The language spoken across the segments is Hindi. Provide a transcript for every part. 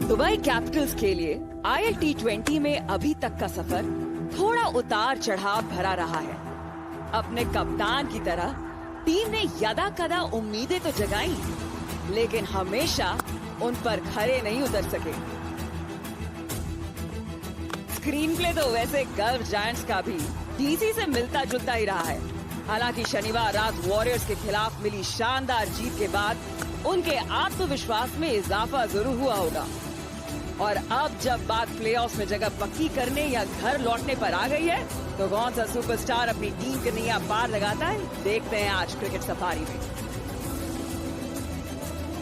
दुबई कैपिटल्स के लिए IL T20 में अभी तक का सफर थोड़ा उतार चढ़ाव भरा रहा है। अपने कप्तान की तरह टीम ने यदा कदा उम्मीदें तो जगाई, लेकिन हमेशा उन पर खरे नहीं उतर सके। स्क्रीन प्ले तो वैसे गल्फ जायंट्स का भी डीसी से मिलता जुलता ही रहा है। हालांकि शनिवार रात वॉरियर्स के खिलाफ मिली शानदार जीत के बाद उनके आत्मविश्वास में इजाफा जरूर हुआ होगा। और अब जब बात प्लेऑफ्स में जगह पक्की करने या घर लौटने पर आ गई है, तो कौन सा सुपरस्टार अपनी टीम के नैया पार लगाता है, देखते हैं आज क्रिकेट सफारी में।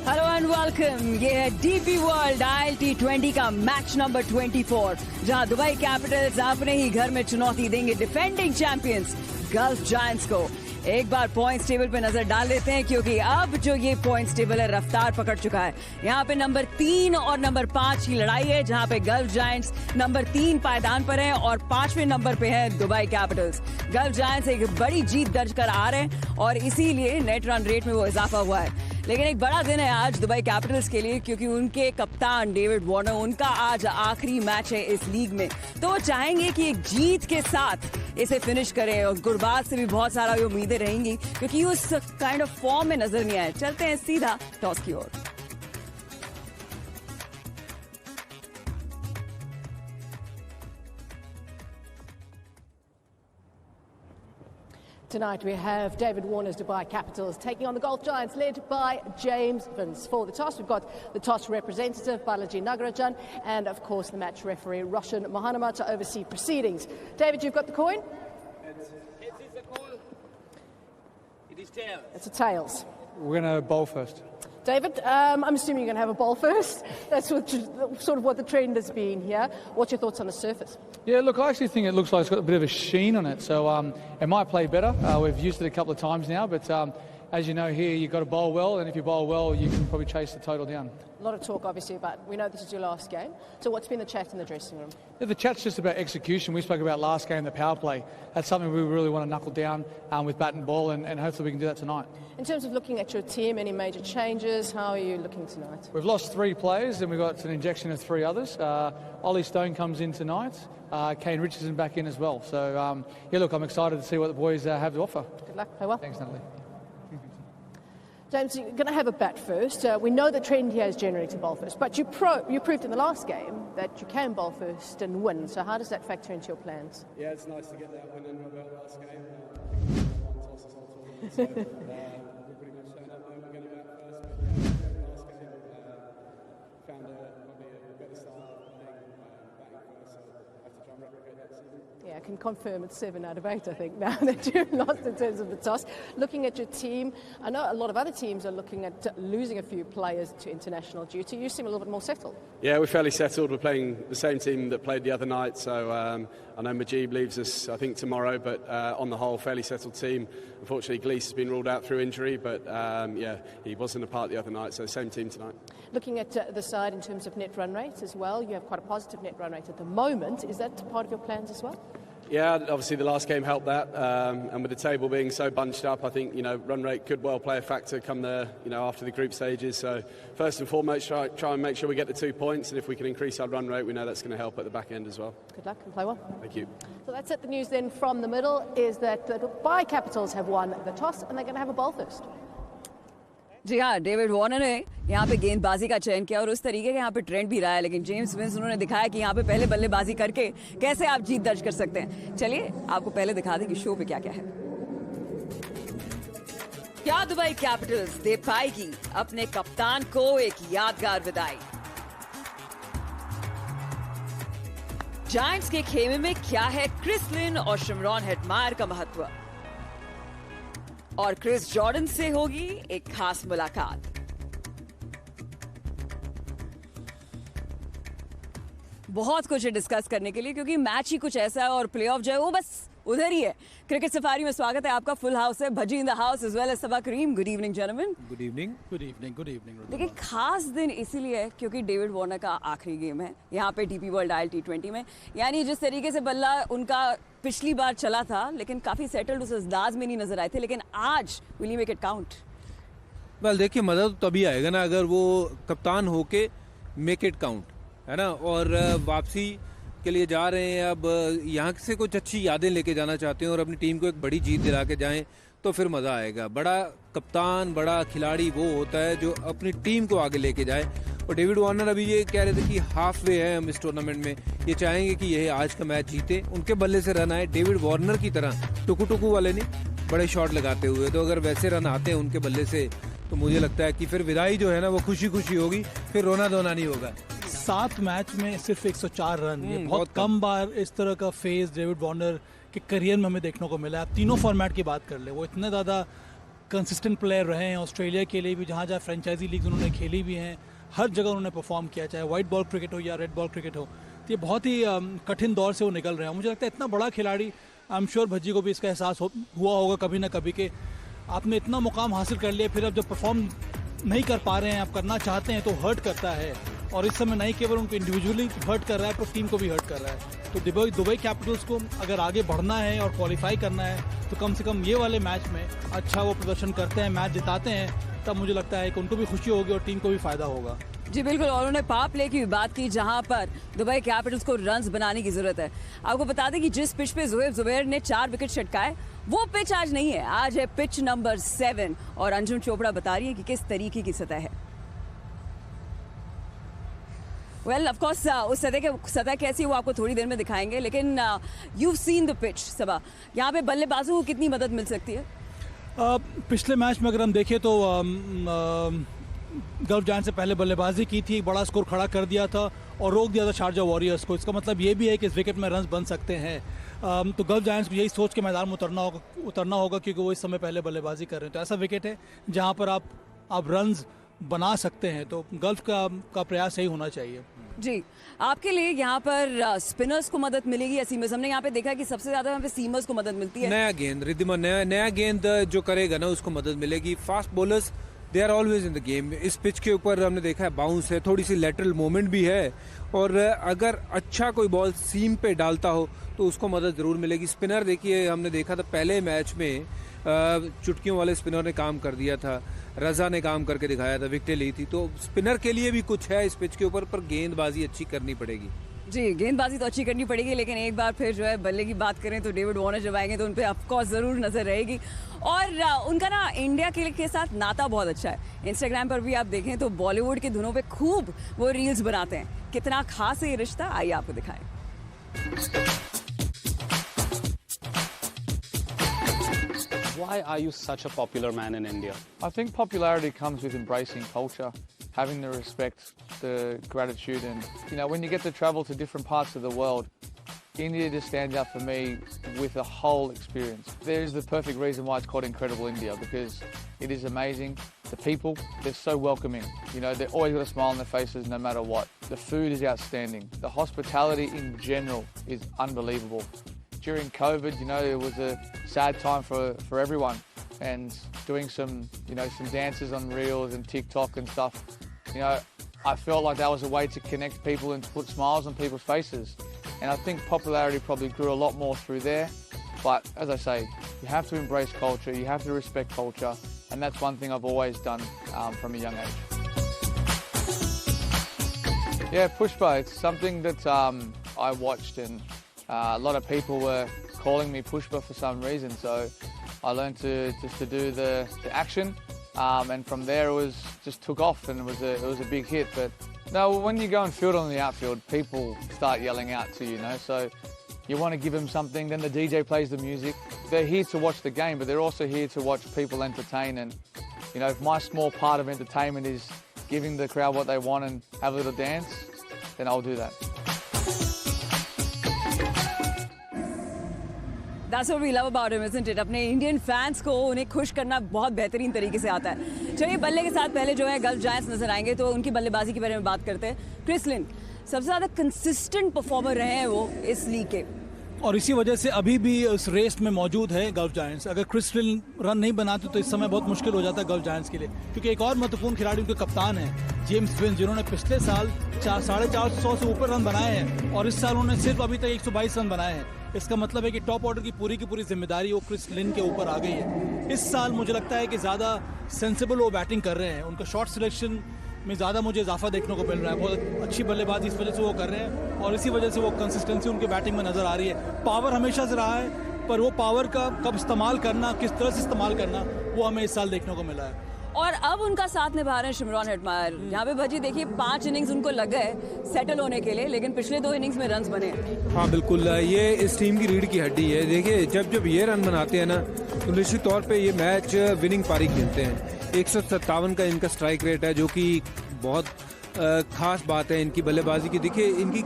हेलो एंड वेलकम, ये है डीपी वर्ल्ड IL T20 का मैच नंबर 24, जहां दुबई कैपिटल्स अपने ही घर में चुनौती देंगे डिफेंडिंग चैंपियंस गल्फ जायंट्स को। एक बार पॉइंट्स टेबल पे नजर डाल लेते हैं, क्योंकि अब जो ये पॉइंट्स टेबल है रफ्तार पकड़ चुका है। यहाँ पे नंबर 3 और नंबर 5 की लड़ाई है, जहाँ पे गल्फ जायंट्स नंबर 3 पायदान पर है और 5वें नंबर पे है दुबई कैपिटल्स। गल्फ जायंट्स एक बड़ी जीत दर्ज कर आ रहे हैं और इसीलिए नेट रन रेट में वो इजाफा हुआ है। लेकिन एक बड़ा दिन है आज दुबई कैपिटल्स के लिए, क्योंकि उनके कप्तान डेविड वार्नर, उनका आज आखिरी मैच है इस लीग में। तो वो चाहेंगे कि एक जीत के साथ इसे फिनिश करें और गुरबाज से भी बहुत सारा उम्मीदें रहेंगी, क्योंकि उस काइंड ऑफ फॉर्म में नजर नहीं आए। चलते हैं सीधा टॉस की ओर। Tonight we have David Warner's Dubai Capitals taking on the Gulf Giants, led by James Vince. For the toss, we've got the toss representative Balaji Nagarajan and, of course, the match referee Roshan Mohanama to oversee proceedings. David, you've got the coin? Heads is the call. It is tails. It's a tails. We're going to bowl first. David, I'm assuming you're going to have a ball first. That's sort of what the trend has been here. What's your thoughts on the surface? Yeah, look, I actually think it looks like it's got a bit of a sheen on it, so it might play better. We've used it a couple of times now, but as you know here, you've got to bowl well, and if you bowl well, you can probably chase the total down. A lot of talk, obviously, but we know this is your last game. So what's been the chat in the dressing room? Yeah, the chat's just about execution. We spoke about last game, the power play. That's something we really want to knuckle down with bat and ball, and hopefully we can do that tonight. In terms of looking at your team, any major changes? How are you looking tonight? We've lost 3 players, and we've got an injection of 3 others. Ollie Stone comes in tonight. Kane Richardson back in as well. So, yeah, look, I'm excited to see what the boys have to offer. Good luck. Play well. Thanks, Natalie. James, you're going to have a bat first. We know the trend here is generally to bowl first, but you proved in the last game that you can bowl first and win. So how does that factor into your plans? Yeah, it's nice to get that win under our belt last game. One toss is all tournament, so we're pretty much showing up and we're going to bat first. But yeah, last game found probably a better start batting first, so I have to try and replicate that season. Yeah, I can confirm it's 7 out of 8, I think, now that you've lost in terms of the toss. Looking at your team, I know a lot of other teams are looking at losing a few players to international duty. You seem a little bit more settled. Yeah, we're fairly settled. We're playing the same team that played the other night, so I know Majib leaves us, I think, tomorrow, but on the whole, fairly settled team. Unfortunately, Glees has been ruled out through injury, but yeah, he wasn't a part the other night, so same team tonight. Looking at the side in terms of net run rate as well, you have quite a positive net run rate at the moment. Is that part of your plans as well? Yeah, obviously the last game helped that, and with the table being so bunched up, I think run rate could well play a factor come the after the group stages. So first and foremost, try and make sure we get the 2 points, and if we can increase our run rate, we know that's going to help at the back end as well. Good luck and play well. Thank you. So that's it. The news then from the middle is that the Dubai Capitals have won the toss and they're going to have a bowl first. जी हाँ, डेविड वार्नर ने यहाँ पे गेंदबाजी का चयन किया और उस तरीके का यहाँ पे ट्रेंड भी रहा है, लेकिन जेम्स विंस उन्होंने दिखाया कि यहाँ पे पहले बल्लेबाजी करके कैसे आप जीत दर्ज कर सकते हैं। चलिए आपको पहले दिखा दें कि शो पे क्या क्या है। क्या दुबई कैपिटल्स दे पाएगी अपने कप्तान को एक यादगार विदाई? जायंट्स के खेमे में क्या है क्रिस लिन और शिमरॉन हेटमायर का महत्व? और क्रिस जॉर्डन से होगी एक खास मुलाकात। बहुत कुछ है डिस्कस करने के लिए, क्योंकि मैच ही कुछ ऐसा है और प्लेऑफ जो है वो बस उधर ही है। क्रिकेट सफारी में स्वागत है आपका। फुल हाउस है, Bhajji in the house as well as Saba Karim. Good evening gentleman. Good evening. Good evening. Good evening. देखिए, खास दिन इसीलिए है क्योंकि डेविड वार्नर का आखिरी गेम है यहाँ पे डीपी वर्ल्ड IL T20 में। यानी जिस तरीके से बल्ला उनका पिछली बार चला था, लेकिन काफी सेटल्ड उस अंदाज में नहीं नजर आए थे, लेकिन आज will you make it count? Well देखिए, मजा तो तभी आएगा ना अगर वो कप्तान होके मेक इट काउंट। है ना, और वापसी के लिए जा रहे हैं। अब यहाँ से कुछ अच्छी यादें लेके जाना चाहते हैं और अपनी टीम को एक बड़ी जीत दिला के जाएं तो फिर मज़ा आएगा। बड़ा कप्तान, बड़ा खिलाड़ी वो होता है जो अपनी टीम को आगे लेके जाए, और डेविड वार्नर अभी ये कह रहे थे कि हाफ वे है हम इस टूर्नामेंट में, ये चाहेंगे कि यह आज का मैच जीते, उनके बल्ले से रन आए डेविड वार्नर की तरह, टुकू वाले नहीं, बड़े शॉट लगाते हुए। तो अगर वैसे रन आते हैं उनके बल्ले से तो मुझे लगता है कि फिर विदाई जो है ना वो खुशी होगी, फिर रोना धोना नहीं होगा। 7 मैच में सिर्फ 104 रन, ये बहुत कम बार इस तरह का फेज डेविड वार्नर के करियर में हमें देखने को मिला है। आप तीनों फॉर्मेट की बात कर ले, वो इतने ज़्यादा कंसिस्टेंट प्लेयर रहे हैं। ऑस्ट्रेलिया के लिए भी जहाँ जहाँ फ्रेंचाइजी लीग उन्होंने खेली भी हैं, हर जगह उन्होंने परफॉर्म किया, चाहे वाइट बॉल क्रिकेट हो या रेड बॉल क्रिकेट हो। तो ये बहुत ही कठिन दौर से वो निकल रहे हैं। मुझे लगता है इतना बड़ा खिलाड़ी, आई एम श्योर भज्जी को भी इसका एहसास हुआ होगा कभी ना कभी के आपने इतना मुकाम हासिल कर लिया, फिर अब जब परफॉर्म नहीं कर पा रहे हैं, आप करना चाहते हैं तो हर्ट करता है। और इस समय नहीं केवल उनको इंडिविजुअली हर्ट कर रहा है, पर टीम को भी हर्ट कर रहा है। तो दुबई कैपिटल्स को अगर आगे बढ़ना है और क्वालिफाई करना है तो कम से कम ये वाले मैच में अच्छा वो प्रदर्शन करते हैं, मैच जिताते हैं, तब मुझे लगता है कि उनको भी खुशी होगी और टीम को भी फायदा होगा। जी बिल्कुल, और उन्होंने पावर प्ले की भी बात की जहां पर दुबई कैपिटल्स को रन्स बनाने की जरूरत है। आपको बता दें कि जिस पिच पे जोहेब जुबैर ने 4 विकेट छटकाए, वो पिच आज नहीं है, आज है पिच नंबर 7, और अंजुम चोपड़ा बता रही है कि किस तरीके की सतह है। वेल ऑफ कोर्स उस सतह कैसी है वो आपको थोड़ी देर में दिखाएंगे, लेकिन यू सीन द पिच सबा, यहाँ पे बल्लेबाजों को कितनी मदद मिल सकती है? पिछले मैच में अगर हम देखें तो गल्फ जायंट्स से पहले बल्लेबाजी की थी, बड़ा स्कोर खड़ा कर दिया था और रोक दिया था शारजा वॉरियर्स को। इसका मतलब ये भी है कि इस विकेट में रन्स बन सकते हैं। तो गल्फ जायंट्स को यही सोच के मैदान में उतरना होगा क्योंकि वो इस समय पहले बल्लेबाजी कर रहे हैं। तो ऐसा विकेट है जहाँ पर आप रन्स बना सकते हैं, तो गल्फ का प्रयास यही होना चाहिए। जी, आपके लिए यहाँ पर स्पिनर्स को मदद मिलेगी या सीमर्स? हमने यहाँ पे देखा कि सबसे ज्यादा यहाँ पे सीमर्स को मदद मिलती है। नया गेंद रिद्धिमा, नया गेंद जो करेगा ना उसको मदद मिलेगी। Fast bowlers they are always in the game. इस पिच के ऊपर हमने देखा है बाउंस है, थोड़ी सी लेटरल मूवमेंट भी है, और अगर अच्छा कोई बॉल सीम पे डालता हो तो उसको मदद जरूर मिलेगी। स्पिनर देखिए, हमने देखा था पहले मैच में चुटकियों वाले स्पिनर ने काम कर दिया था, रजा ने काम करके दिखाया था, विकेटें ली थी। तो स्पिनर के लिए भी कुछ है इस पिच के ऊपर, पर गेंदबाजी अच्छी करनी पड़ेगी। जी, गेंदबाजी तो अच्छी करनी पड़ेगी, लेकिन एक बार फिर जो है बल्ले की बात करें तो डेविड वार्नर जब आएंगे तो उन पर ऑफकोर्स ज़रूर नजर रहेगी। और उनका ना इंडिया के साथ नाता बहुत अच्छा है। इंस्टाग्राम पर भी आप देखें तो बॉलीवुड की धुनों पे खूब वो रील्स बनाते हैं। कितना खास है ये रिश्ता, आइए आपको दिखाएं। Why are you such a popular man in India? I think popularity comes with embracing culture, having the respect, the gratitude, and when you get to travel to different parts of the world, India just stands out for me with the whole experience. There is the perfect reason why it's called Incredible India, because it is amazing. The people, they're so welcoming. They're always got a smile on their faces no matter what. The food is outstanding. The hospitality in general is unbelievable. During COVID, it was a sad time for everyone, and doing some dances on Reels and TikTok and stuff, I felt like that was a way to connect people and to put smiles on people's faces. And I think popularity probably grew a lot more through there. But as I say, you have to embrace culture, you have to respect culture, and that's one thing I've always done from a young age. Yeah, Pushpa, it's something that I watched, and a lot of people were calling me Pushpa for some reason, so I learned to do the action, and from there it just took off, and it was a big hit. But no, when you go and field on the outfield, people start yelling out to you, so you want to give them something. Then the DJ plays the music. They're here to watch the game, but they're also here to watch people entertain. And if my small part of entertainment is giving the crowd what they want and have a little dance, then I'll do that. That's what we love about him, isn't it? अपने इंडियन फैंस को उन्हें खुश करना बहुत बेहतरीन तरीके से आता है। चलिए बल्ले के साथ पहले जो है गल्फ जायंट्स नजर आएंगे, तो उनकी बल्लेबाजी के बारे में बात करते हैं। क्रिस लिन सबसे ज़्यादा कंसिस्टेंट परफॉर्मर रहे हैं वो इस लीग के, और इसी वजह से अभी भी उस रेस में मौजूद है गल्फ जायंट्स। अगर क्रिस लिन रन नहीं बनाते तो इस समय बहुत मुश्किल हो जाता है गल्फ जायंट्स के लिए, क्योंकि एक और महत्वपूर्ण खिलाड़ी उनके कप्तान है जेम्स विंस, जिन्होंने पिछले साल 450 से ऊपर रन बनाए हैं और इस साल उन्होंने सिर्फ अभी तक 122 रन बनाए हैं। इसका मतलब है कि टॉप ऑर्डर की पूरी जिम्मेदारी वो क्रिस लिन के ऊपर आ गई है। इस साल मुझे लगता है कि ज़्यादा सेंसिबल वो बैटिंग कर रहे हैं, उनका शॉट सिलेक्शन में ज़्यादा मुझे इजाफा देखने को मिल रहा है। बहुत अच्छी बल्लेबाजी इस वजह से वो कर रहे हैं और इसी वजह से वो कंसिस्टेंसी उनके बैटिंग में नज़र आ रही है। पावर हमेशा से रहा है, पर वो पावर का कब इस्तेमाल करना, किस तरह से इस्तेमाल करना, वो हमें इस साल देखने को मिला है। और अब उनका साथ निभा रहे हैं शिमरॉन हेटमायर। यहाँ पे भजी देखिए 5 इनिंग्स उनको लग गए सेटल होने के लिए, लेकिन पिछले 2 इनिंग्स में रन्स बने। हाँ बिल्कुल, ये इस टीम की रीढ़ की हड्डी है। देखिए जब ये रन बनाते हैं ना तो निश्चित तौर पे ये मैच विनिंग पारी खेलते हैं। 157 का इनका स्ट्राइक रेट है, जो कि बहुत खास बात है इनकी बल्लेबाजी की। देखिए इनकी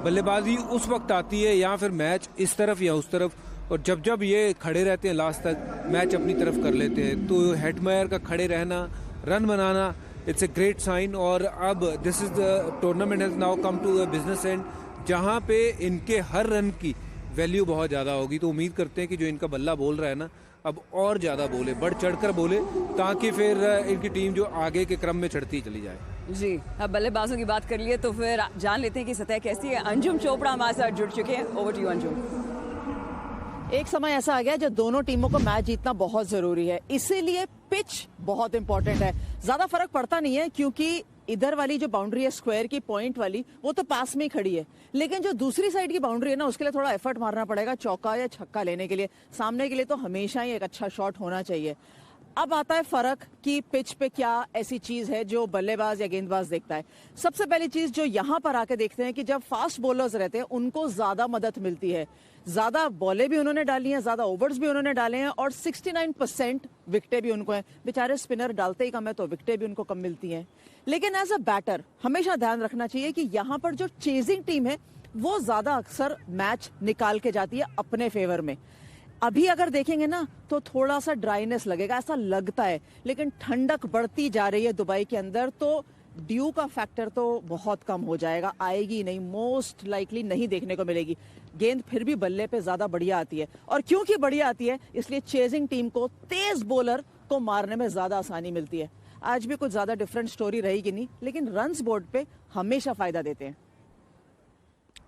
बल्लेबाजी उस वक्त आती है या फिर मैच इस तरफ या उस तरफ, और जब ये खड़े रहते हैं लास्ट तक मैच अपनी तरफ कर लेते हैं। तो हेटमायर का खड़े रहना, रन बनाना, इट्स ए ग्रेट साइन। और अब this is the tournament has now come to the business end, जहां पे इनके हर रन की वैल्यू बहुत ज़्यादा होगी। तो उम्मीद करते हैं कि जो इनका बल्ला बोल रहा है ना, अब और ज़्यादा बोले, बढ़ चढ़कर बोले, ताकि फिर इनकी टीम जो आगे के क्रम में चढ़ती चली जाए। जी, अब बल्लेबाजों की बात कर लिए तो फिर जान लेते हैं कि सतह कैसी है। अंजुम चोपड़ा हमारे साथ जुड़ चुके हैं। Over to you Anjum. एक समय ऐसा आ गया जब दोनों टीमों को मैच जीतना बहुत जरूरी है, इसीलिए पिच बहुत इंपॉर्टेंट है। ज्यादा फर्क पड़ता नहीं है क्योंकि इधर वाली जो बाउंड्री है स्क्वायर की पॉइंट वाली, वो तो पास में ही खड़ी है, लेकिन जो दूसरी साइड की बाउंड्री है ना, उसके लिए थोड़ा एफर्ट मारना पड़ेगा चौका या छक्का लेने के लिए। सामने के लिए तो हमेशा ही एक अच्छा शॉट होना चाहिए। अब आता है फर्क कि पिच पे क्या ऐसी चीज है जो बल्लेबाज या गेंदबाज देखता है। सबसे पहली चीज जो यहां पर आके देखते हैं कि जब फास्ट बॉलर्स रहते हैं उनको ज्यादा मदद मिलती है। ज्यादा बॉलें भी उन्होंने डाली हैं, ज्यादा ओवर्स भी उन्होंने डाले हैं और 69% विकेटें भी उनको हैं। बेचारे स्पिनर डालते ही कम है तो विकेटें भी उनको कम मिलती हैं। लेकिन एज अ बैटर हमेशा ध्यान रखना चाहिए कि यहां पर जो चेजिंग टीम है वो ज्यादा अक्सर मैच निकाल के जाती है अपने फेवर में। अभी अगर देखेंगे ना तो थोड़ा सा ड्राइनेस लगेगा, ऐसा लगता है, लेकिन ठंडक बढ़ती जा रही है दुबई के अंदर, तो ड्यू का फैक्टर तो बहुत कम हो जाएगा, आएगी नहीं, मोस्ट लाइकली नहीं देखने को मिलेगी। गेंद फिर भी बल्ले पे ज्यादा बढ़िया आती है, और क्योंकि बढ़िया आती है इसलिए चेजिंग टीम को तेज बॉलर को मारने में ज्यादा आसानी मिलती है। आज भी कुछ ज्यादा डिफरेंट स्टोरी रहेगी नहीं, लेकिन रन्स बोर्ड पे हमेशा फायदा देते हैं।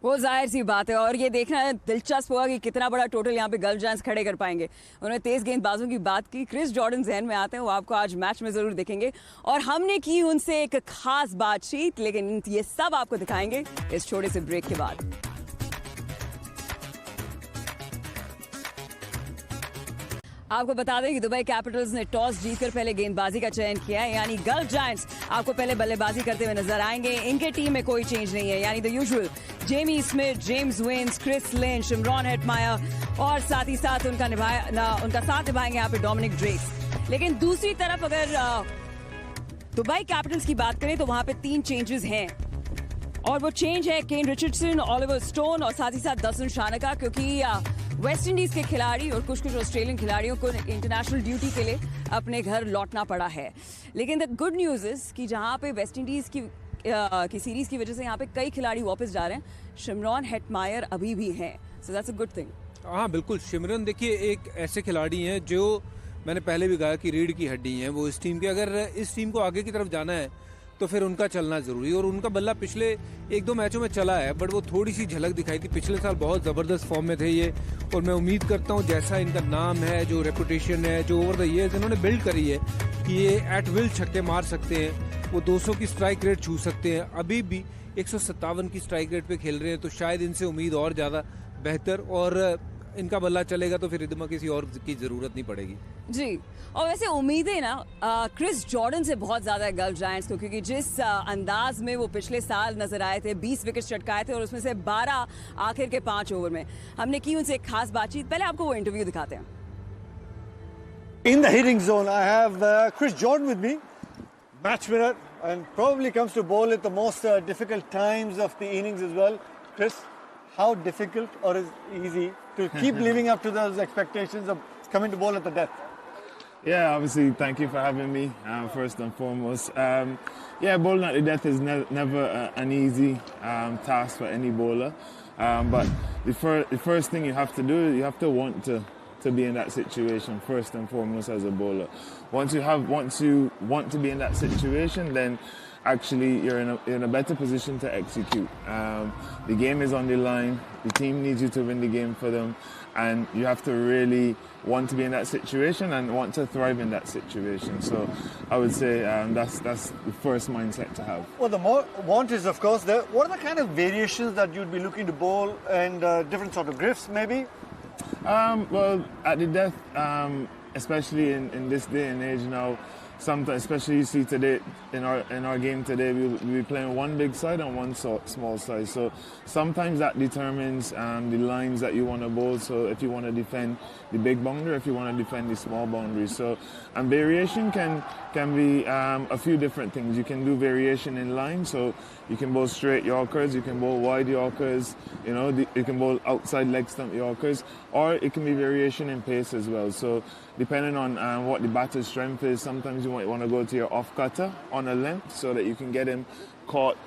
वो जाहिर सी बात है, और ये देखना दिलचस्प होगा कि कितना बड़ा टोटल यहाँ पे गल्फ जायंट्स खड़े कर पाएंगे। उन्होंने तेज गेंदबाजों की बात की, क्रिस जॉर्डन जहन में आते हैं, वो आपको आज मैच में जरूर देखेंगे, और हमने की उनसे एक खास बातचीत, लेकिन ये सब आपको दिखाएंगे इस छोटे से ब्रेक के बाद। आपको बता दें कि दुबई कैपिटल्स ने टॉस जीतकर पहले गेंदबाजी का चयन किया है, यानी गल्फ जायंट्स आपको पहले बल्लेबाजी करते हुए नजर आएंगे। इनके टीम में कोई चेंज नहीं है, यानी the usual Jamie Smith, James Vince, Chris Lynch, Shimron Hetmyer, और साथ ही साथ उनका साथ निभाएंगे यहाँ पे डोमिनिक ड्रेक्स। लेकिन दूसरी तरफ अगर दुबई कैपिटल्स की बात करें तो वहां पे 3 चेंजेस हैं, और वो चेंज है केन रिचर्डसन, ऑलिवर स्टोन और साथ ही साथ दसन शानका, क्योंकि वेस्ट इंडीज के खिलाड़ी और कुछ ऑस्ट्रेलियन खिलाड़ियों को इंटरनेशनल ड्यूटी के लिए अपने घर लौटना पड़ा है। लेकिन द गुड न्यूज इज कि जहां पे वेस्ट इंडीज की सीरीज की वजह से यहाँ पे कई खिलाड़ी वापस जा रहे हैं, शिमरॉन हेटमायर अभी भी हैं, so that's a good thing. हाँ बिल्कुल, शिमरन देखिए एक ऐसे खिलाड़ी हैं जो मैंने पहले भी कहा कि रीढ़ की हड्डी हैं वो इस टीम के। अगर इस टीम को आगे की तरफ जाना है तो फिर उनका चलना जरूरी है, और उनका बल्ला पिछले 1-2 मैचों में चला है, बट वो थोड़ी सी झलक दिखाई थी। पिछले साल बहुत ज़बरदस्त फॉर्म में थे ये, और मैं उम्मीद करता हूँ जैसा इनका नाम है, जो रेपुटेशन है, जो ओवर द ईयर्स इन्होंने बिल्ड करी है कि ये एट विल छक्के मार सकते हैं, वो 200 की स्ट्राइक रेट छू सकते हैं। अभी भी 157 की स्ट्राइक रेट पे खेल रहे हैं, तो शायद इनसे उम्मीद और ज़्यादा बेहतर, और इनका बल्ला चलेगा तो फिर इधर किसी और की ज़रूरत नहीं पड़ेगी। जी, और वैसे उम्मीदें ना क्रिस जॉर्डन से बहुत ज़्यादा है गल्फ जायंट्स को, क्योंकि जिस अंदाज में वो पिछले साल नजर आए थे, 20 विकेट चटकाए थे और उसमें से 12 आखिर के 5 ओवर में। हमने की उनसे एक खास बातचीत, पहले आपको वो इंटरव्यू दिखाते हैं। In the hitting zone, I have Chris Jordan with me, match winner, and probably comes to bowl at the most difficult times of the innings as well. Chris, how difficult or is easy to keep living up to those expectations of coming to bowl at the death? Yeah, obviously, thank you for having me, first and foremost. Bowling at the death is never an easy task for any bowler. But the first thing you have to do is you have to want to to be in that situation first and foremost as a bowler. Once you want to be in that situation, then actually you're in a better position to execute. The game is on the line. The team needs you to win the game for them, and you have to really want to be in that situation and want to thrive in that situation. So I would say that's the first mindset to have. Well, the more want is, of course, what are the kind of variations that you'd be looking to bowl and different sort of grifts, maybe? Well, at the death, especially in this day and age now, sometimes, especially you see today in our game today, we'll be playing one big side and one small side. So sometimes that determines the lines that you want to bowl. So if you want to defend the big boundary, if you want to defend the small boundary. So and variation can be a few different things. You can do variation in line. So you can bowl straight Yorkers, you can bowl wide Yorkers, you can bowl outside leg stump Yorkers, or it can be variation in pace as well. So depending on what the batter's strength is, sometimes you might want to go to your off cutter on a length so that you can get him caught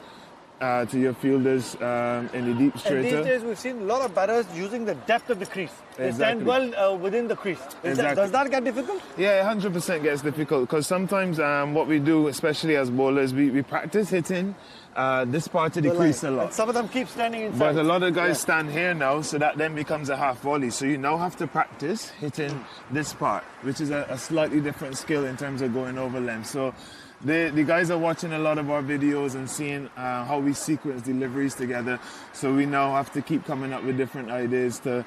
to your fielders in the deep straighter. And these days we've seen a lot of batters using the depth of the crease. They stand well within the crease. Does that get difficult? Yeah, 100% gets difficult because sometimes what we do, especially as bowlers, we practice hitting this part of the crease a lot. And some of them keep standing inside. But a lot of guys stand here now, so that then becomes a half volley. So you now have to practice hitting this part, which is a slightly different skill in terms of going over length. So the guys are watching a lot of our videos and seeing how we sequence deliveries together. So we now have to keep coming up with different ideas to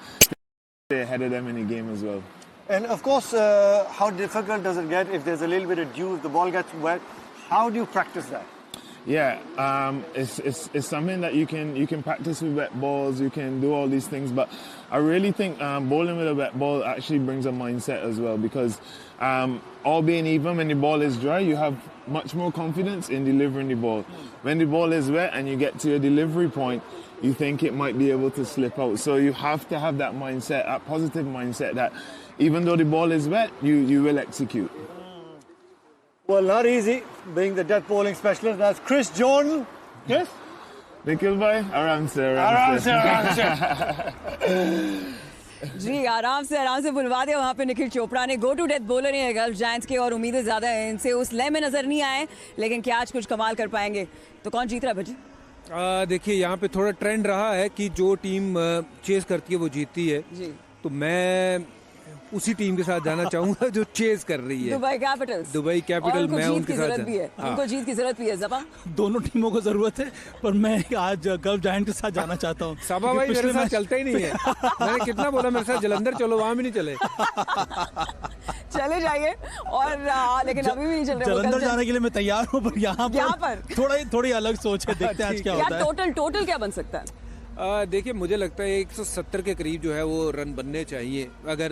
stay ahead of them in the game as well. And of course, how difficult does it get if there's a little bit of dew, if the ball gets wet? How do you practice that? Yeah, it's something that you can practice with wet balls. You can do all these things, but I really think bowling with a wet ball actually brings a mindset as well, because all being even, when the ball is dry, you have much more confidence in delivering the ball. When the ball is wet and you get to your delivery point, you think it might be able to slip out. So you have to have that mindset, that positive mindset, that even though the ball is wet, you will execute. Well, not easy being the death bowling specialist. That's Chris Jordan. Yes? Nikhil bhai, आराम से जी आराम से बुलवा दिया वहाँ पे निखिल चोपड़ा ने। गो टू डेथ बॉलर ही है गल्फ जायंट्स के और उम्मीदें ज़्यादा हैं इनसे। उस लय में नज़र नहीं आए, लेकिन क्या आज कुछ कमाल कर पाएंगे? तो कौन जीत रहा है भजी? देखिए यहाँ पे थोड़ा ट्रेंड रहा है कि जो टीम चेस करती है वो जीतती है जी। तो मैं उसी टीम के साथ जाना चाहूंगा जो चेस कर रही है, दुबई कैपिटल। मैं उनके साथ भी है। उनको जीत की जरूरत भी है। ज़बा दोनों टीमों को जरूरत है, पर मैं आज गल्फ जायंट के साथ जाना चाहता हूँ। सबा भाई मेरे साथ चलता ही नहीं है। मैंने कितना बोला मेरे साथ जलंधर चलो, वहाँ भी नहीं चले। चले जाइए और लेकिन अभी भी नहीं चल रहे। जलंधर जाने के लिए मैं तैयार हूँ, पर यहाँ पर थोड़ी अलग सोच है। देखते हैं आज क्या होता है। टोटल क्या बन सकता है? देखिए मुझे लगता है 170 के करीब जो है वो रन बनने चाहिए अगर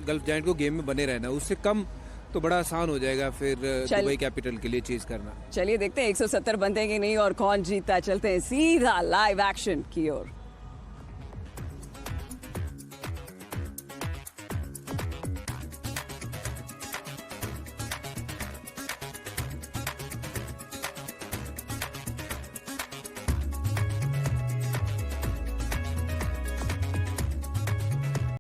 गल्फ जायंट को गेम में बने रहना। उससे कम तो बड़ा आसान हो जाएगा फिर दुबई कैपिटल के लिए चेज करना। चलिए देखते हैं 170 बनते हैं कि नहीं और कौन जीतता है। चलते हैं सीधा लाइव एक्शन की ओर।